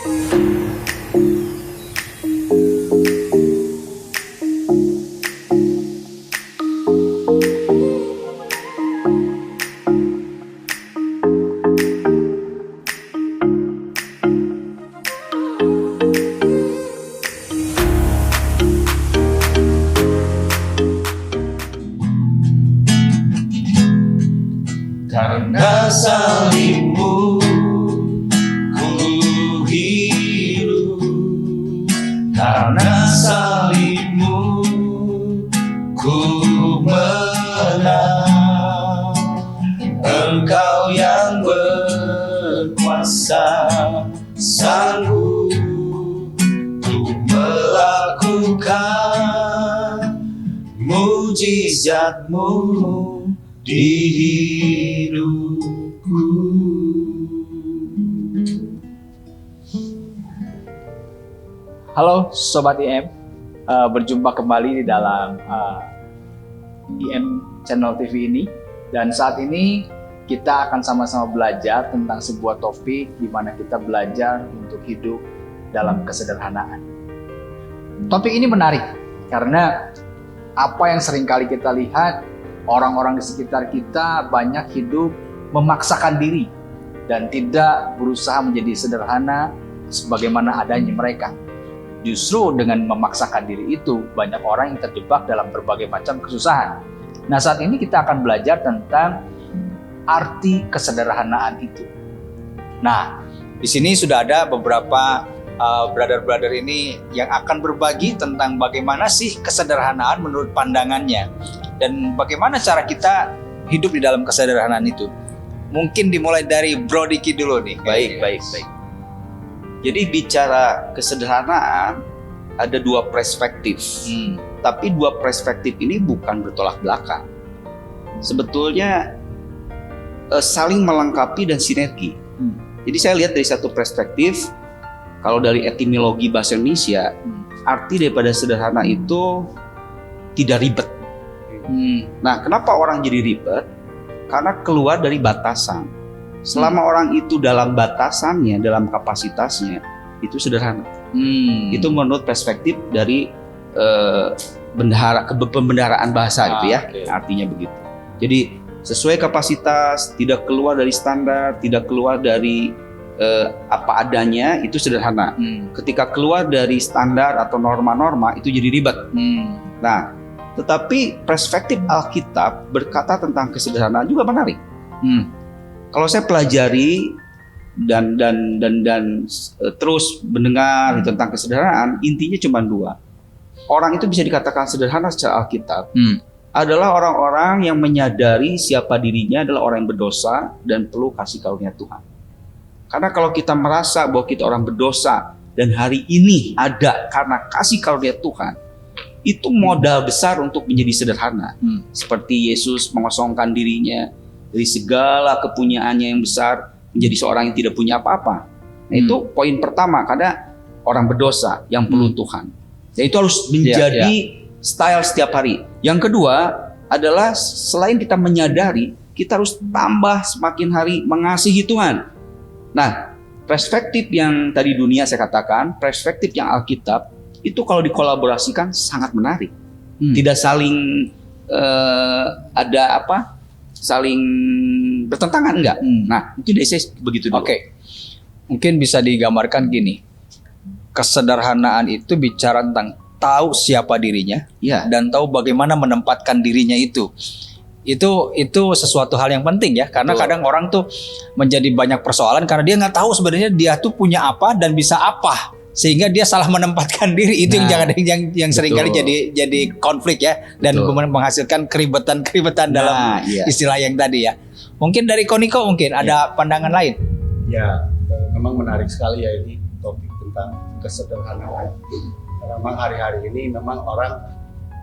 Karena salibmu ku hidup, karena salibmu ku menang. Engkau yang berkuasa, sanggup untuk melakukan mujizat-Mu di hidupku. Halo Sobat IM, berjumpa kembali di dalam IM Channel TV ini. Dan saat ini kita akan sama-sama belajar tentang sebuah topik di mana kita belajar untuk hidup dalam kesederhanaan. Topik ini menarik karena apa yang seringkali kita lihat, orang-orang di sekitar kita banyak hidup memaksakan diri dan tidak berusaha menjadi sederhana sebagaimana adanya mereka. Justru dengan memaksakan diri itu, banyak orang yang terjebak dalam berbagai macam kesusahan. Nah, saat ini kita akan belajar tentang arti kesederhanaan itu. Nah, di sini sudah ada beberapa brother-brother ini yang akan berbagi tentang bagaimana sih kesederhanaan menurut pandangannya. Dan bagaimana cara kita hidup di dalam kesederhanaan itu. Mungkin dimulai dari Bro Diki dulu nih. Baik. Jadi bicara kesederhanaan ada dua perspektif. Tapi dua perspektif ini bukan bertolak belakang. Sebetulnya saling melengkapi dan sinergi. Jadi saya lihat dari satu perspektif, kalau dari etimologi bahasa Indonesia, arti daripada sederhana itu tidak ribet. Nah, kenapa orang jadi ribet? Karena keluar dari batasan. Selama orang itu dalam batasannya, dalam kapasitasnya, itu sederhana. Itu menurut perspektif dari pembendaharaan bahasa itu ya, artinya begitu. Jadi sesuai kapasitas, tidak keluar dari standar, tidak keluar dari apa adanya, itu sederhana. Ketika keluar dari standar atau norma-norma, itu jadi ribet. Nah, tetapi perspektif Alkitab berkata tentang kesederhanaan juga menarik. Kalau saya pelajari dan terus mendengar tentang kesederhanaan, intinya cuma dua. Orang itu bisa dikatakan sederhana secara Alkitab adalah orang-orang yang menyadari siapa dirinya adalah orang yang berdosa dan perlu kasih karunia Tuhan. Karena kalau kita merasa bahwa kita orang berdosa dan hari ini ada karena kasih karunia Tuhan, itu modal besar untuk menjadi sederhana. Seperti Yesus mengosongkan dirinya dari segala kepunyaannya yang besar menjadi seorang yang tidak punya apa-apa. Nah, itu poin pertama, karena orang berdosa yang perlu Tuhan. Dan itu harus menjadi style setiap hari. Yang kedua adalah selain kita menyadari, kita harus tambah semakin hari mengasihi Tuhan. Nah, perspektif yang tadi dunia saya katakan, perspektif yang Alkitab, itu kalau dikolaborasikan sangat menarik. Tidak saling saling bertentangan, enggak. Nah, itu dari saya begitu dulu. Oke. Mungkin bisa digambarkan gini. Kesederhanaan itu bicara tentang tahu siapa dirinya dan tahu bagaimana menempatkan dirinya itu. Itu sesuatu hal yang penting ya, karena kadang orang tuh menjadi banyak persoalan karena dia nggak tahu sebenarnya dia tuh punya apa dan bisa apa. Sehingga dia salah menempatkan diri. Itu yang seringkali jadi konflik ya, dan menghasilkan keribetan dalam istilah yang tadi ya. Mungkin dari Koniko mungkin ada pandangan lain. Ya, memang menarik sekali ya ini topik tentang kesederhanaan. Karena memang hari-hari ini memang orang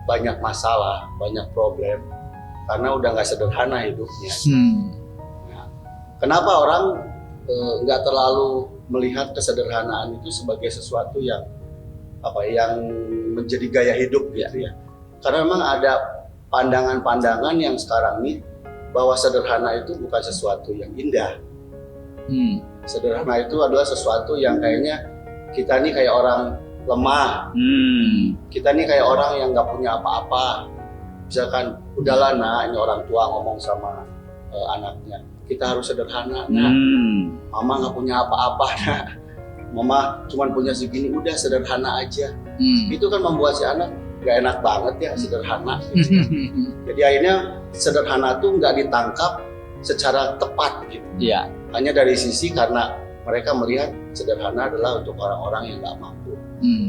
banyak masalah, banyak problem karena udah nggak sederhana hidupnya. Nah, kenapa orang nggak terlalu melihat kesederhanaan itu sebagai sesuatu yang menjadi gaya hidup gitu ya? Karena memang ada pandangan-pandangan yang sekarang ini bahwa sederhana itu bukan sesuatu yang indah. Sederhana itu adalah sesuatu yang kayaknya kita nih kayak orang lemah, kita nih kayak orang yang nggak punya apa-apa. Misalkan, udahlah nak, ini orang tua ngomong sama anaknya, kita harus sederhana, nak. Mama nggak punya apa-apa, nak. Mama cuma punya segini, udah sederhana aja. Itu kan membuat si anak nggak enak banget ya, sederhana. Gitu. Jadi akhirnya sederhana tuh nggak ditangkap secara tepat gitu. Iya. Hanya dari sisi karena mereka melihat sederhana adalah untuk orang-orang yang nggak mampu.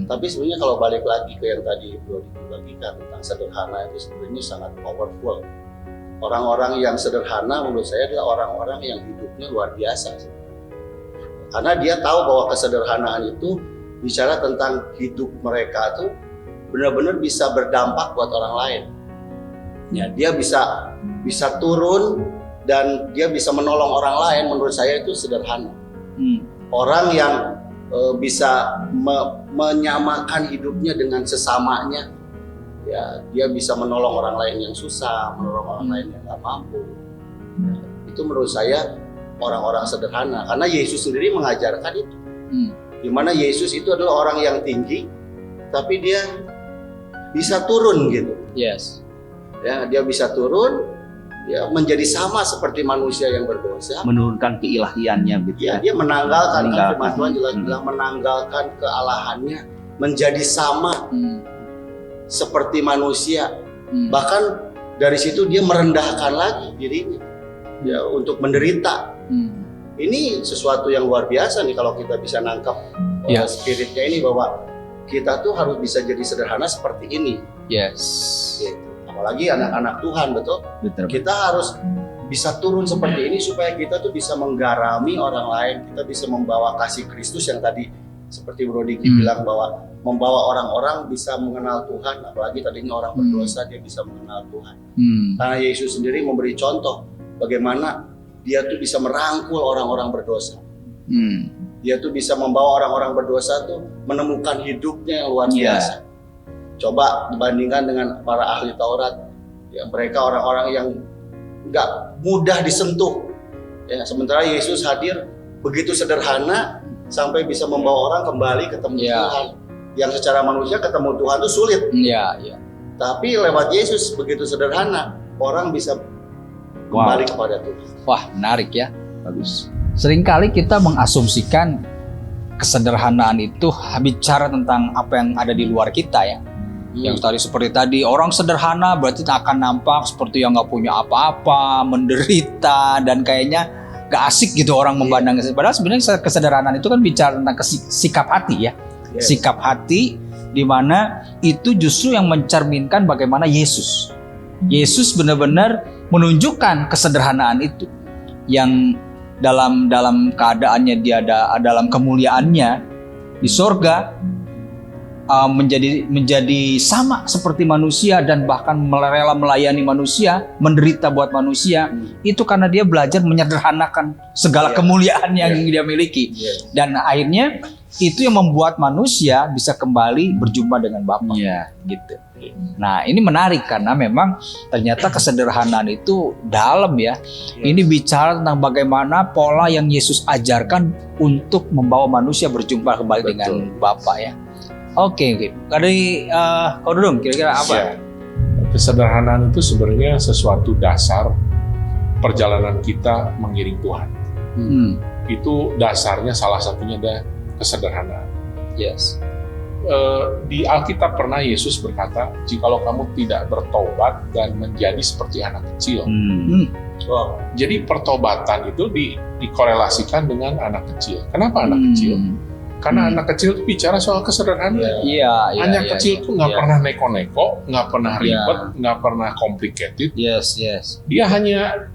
Tapi sebenarnya kalau balik lagi ke yang tadi Bro dibagikan tentang sederhana, itu sebenarnya sangat powerful. Orang-orang yang sederhana menurut saya adalah orang-orang yang hidupnya luar biasa. Karena dia tahu bahwa kesederhanaan itu bicara tentang hidup mereka tuh benar-benar bisa berdampak buat orang lain. Ya, dia bisa turun dan dia bisa menolong orang lain. Menurut saya itu sederhana. Orang yang bisa menyamakan hidupnya dengan sesamanya, ya dia bisa menolong orang lain yang susah, menolong orang lain yang nggak mampu. Ya, itu menurut saya orang-orang sederhana, karena Yesus sendiri mengajarkan itu. Dimana Yesus itu adalah orang yang tinggi, tapi dia bisa turun gitu. Yes. Ya, dia bisa turun, ya menjadi sama seperti manusia yang berdosa, menurunkan keilahiannya gitu ya. Dia menanggalkan, kan firman Tuhan jelas bilang menanggalkan kealahannya, menjadi sama seperti manusia. Bahkan dari situ dia merendahkan lagi dirinya, ya, untuk menderita. Ini sesuatu yang luar biasa nih kalau kita bisa nangkap spiritnya ini, bahwa kita tuh harus bisa jadi sederhana seperti ini. Yes. Gitu. Apalagi anak-anak Tuhan, betul? Kita harus bisa turun seperti ini supaya kita tuh bisa menggarami orang lain, kita bisa membawa kasih Kristus yang tadi seperti Bro Diki bilang, bahwa membawa orang-orang bisa mengenal Tuhan, apalagi tadinya orang berdosa dia bisa mengenal Tuhan. Karena Yesus sendiri memberi contoh bagaimana dia tuh bisa merangkul orang-orang berdosa. Dia tuh bisa membawa orang-orang berdosa tuh menemukan hidupnya yang luar biasa. Coba dibandingkan dengan para ahli Taurat, ya, mereka orang-orang yang nggak mudah disentuh. Ya, sementara Yesus hadir begitu sederhana sampai bisa membawa orang kembali ketemu Tuhan. Yang secara manusia ketemu Tuhan itu sulit. Tapi lewat Yesus begitu sederhana, orang bisa kembali kepada Tuhan. Wah, menarik ya. Bagus. Seringkali kita mengasumsikan kesederhanaan itu bicara tentang apa yang ada di luar kita ya. Yang tadi seperti tadi, orang sederhana berarti akan nampak seperti yang nggak punya apa-apa, menderita, dan kayaknya gak asik gitu orang memandang. Padahal sebenarnya kesederhanaan itu kan bicara tentang sikap hati ya. Sikap hati di mana itu justru yang mencerminkan bagaimana Yesus. Yesus benar-benar menunjukkan kesederhanaan itu yang dalam keadaannya dia dalam kemuliaannya di sorga, menjadi sama seperti manusia dan bahkan rela melayani manusia, menderita buat manusia. Itu karena dia belajar menyederhanakan segala kemuliaan yang dia miliki. Dan akhirnya itu yang membuat manusia bisa kembali berjumpa dengan Bapa. Gitu. Nah, ini menarik karena memang ternyata kesederhanaan itu dalam ya. Ini bicara tentang bagaimana pola yang Yesus ajarkan untuk membawa manusia berjumpa kembali dengan Bapa ya. Oke. Dari kau dulu kira-kira apa? Kesederhanaan itu sebenarnya sesuatu dasar perjalanan kita mengiring Tuhan. Itu dasarnya salah satunya ada kesederhanaan. Yes. Di Alkitab pernah Yesus berkata, jikalau kamu tidak bertobat dan menjadi seperti anak kecil. Jadi pertobatan itu dikorelasikan dengan anak kecil. Kenapa anak kecil? Karena anak kecil itu bicara soal kesederhanaan. Anak kecil itu nggak pernah neko-neko, nggak pernah ribet, nggak pernah complicated. Yes. Dia hanya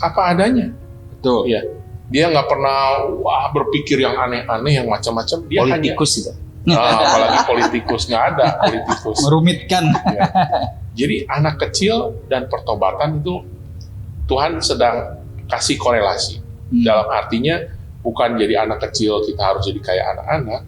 apa adanya. Betul. Ya. Dia nggak pernah berpikir yang aneh-aneh, yang macam-macam. Dia politikus itu. Apalagi politikus, nggak ada politikus. Merumitkan. Ya. Jadi anak kecil dan pertobatan itu Tuhan sedang kasih korelasi. Dalam artinya bukan jadi anak kecil kita harus jadi kayak anak-anak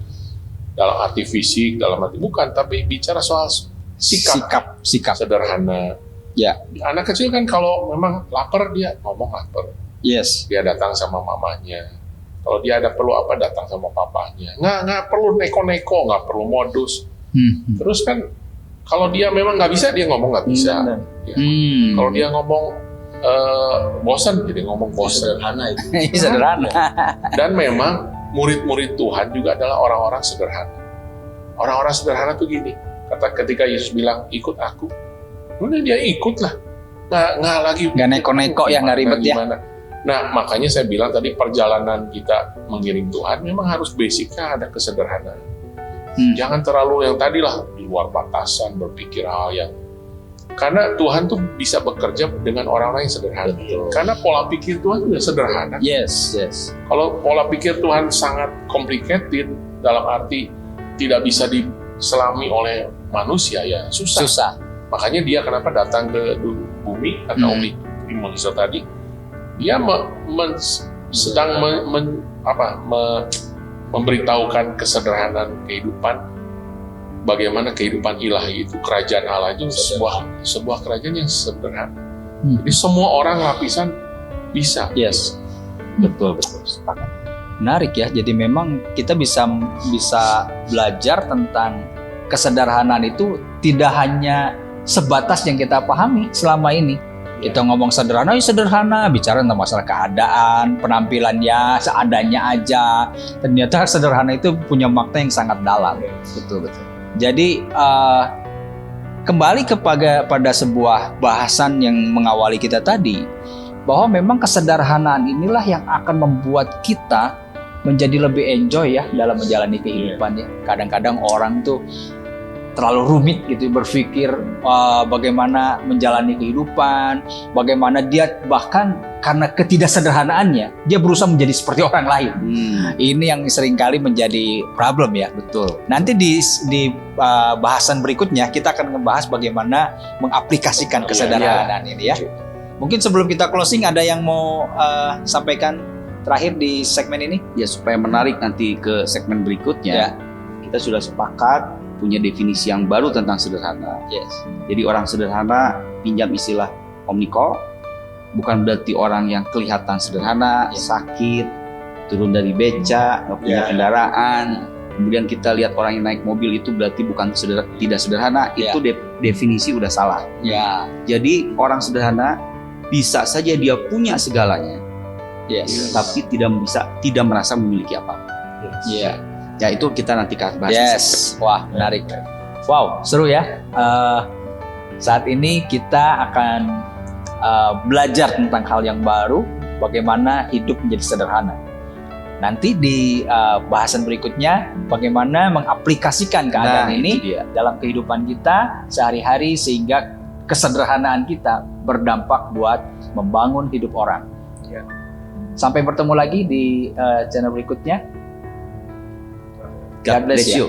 dalam arti fisik, dalam arti bukan, tapi bicara soal sikap sederhana. Ya. Anak kecil kan kalau memang lapar dia ngomong lapar. Yes. Dia datang sama mamanya. Kalau dia ada perlu apa, datang sama papanya. Nggak perlu neko-neko, nggak perlu modus. Terus kan kalau dia memang nggak bisa, dia ngomong nggak bisa. Ya. Kalau dia ngomong bosan, jadi ngomong bosan. Sederhana itu. Sederhana. Dan memang murid-murid Tuhan juga adalah orang-orang sederhana. Orang-orang sederhana tuh gini, ketika Yesus bilang ikut aku, udah dia ikut lah. Nggak lagi. Nggak neko-neko ya, nggak ribet ya. Nah, makanya saya bilang tadi perjalanan kita mengiring Tuhan memang harus basicnya ada kesederhanaan. Jangan terlalu yang tadi lah, di luar batasan, berpikir hal yang... Karena Tuhan tuh bisa bekerja dengan orang-orang yang sederhana. Karena pola pikir Tuhan juga sederhana. Yes. Kalau pola pikir Tuhan sangat complicated, dalam arti tidak bisa diselami oleh manusia, ya susah. Makanya dia kenapa datang ke bumi, kata Umi Moniso tadi, dia sedang memberitahukan kesederhanaan kehidupan, bagaimana kehidupan ilahi itu, kerajaan Allah itu sebuah kerajaan yang sederhana. Jadi semua orang lapisan bisa. Yes, betul. Sepakat. Menarik ya. Jadi memang kita bisa belajar tentang kesederhanaan itu tidak hanya sebatas yang kita pahami selama ini. Kita ngomong sederhana, ya sederhana, bicara tentang masalah keadaan, penampilannya seadanya aja. Ternyata sederhana itu punya makna yang sangat dalam. Betul. Jadi kembali pada sebuah bahasan yang mengawali kita tadi, bahwa memang kesederhanaan inilah yang akan membuat kita menjadi lebih enjoy ya dalam menjalani kehidupannya. Kadang-kadang orang tuh terlalu rumit gitu berpikir bagaimana menjalani kehidupan, bagaimana dia bahkan karena ketidaksederhanaannya dia berusaha menjadi seperti orang lain. Ini yang seringkali menjadi problem ya. Betul. Nanti di bahasan berikutnya kita akan membahas bagaimana mengaplikasikan kesederhanaan ini ya. Mungkin sebelum kita closing ada yang mau sampaikan terakhir di segmen ini? Ya, supaya menarik nanti ke segmen berikutnya. Kita sudah sepakat punya definisi yang baru tentang sederhana. Yes. Jadi orang sederhana, pinjam istilah Om Niko, bukan berarti orang yang kelihatan sederhana, sakit, turun dari beca, nggak punya kendaraan. Kemudian kita lihat orang yang naik mobil itu berarti bukan tidak sederhana. Itu definisi udah salah. Ya. Jadi orang sederhana bisa saja dia punya segalanya, tapi tidak merasa memiliki apa-apa. Iya. Ya itu kita nanti bahas. Yes, wah menarik. Wow, seru ya. Saat ini kita akan belajar tentang hal yang baru, bagaimana hidup menjadi sederhana. Nanti di bahasan berikutnya, bagaimana mengaplikasikan keadaan ini dalam kehidupan kita sehari-hari sehingga kesederhanaan kita berdampak buat membangun hidup orang. Sampai bertemu lagi di channel berikutnya. God bless you.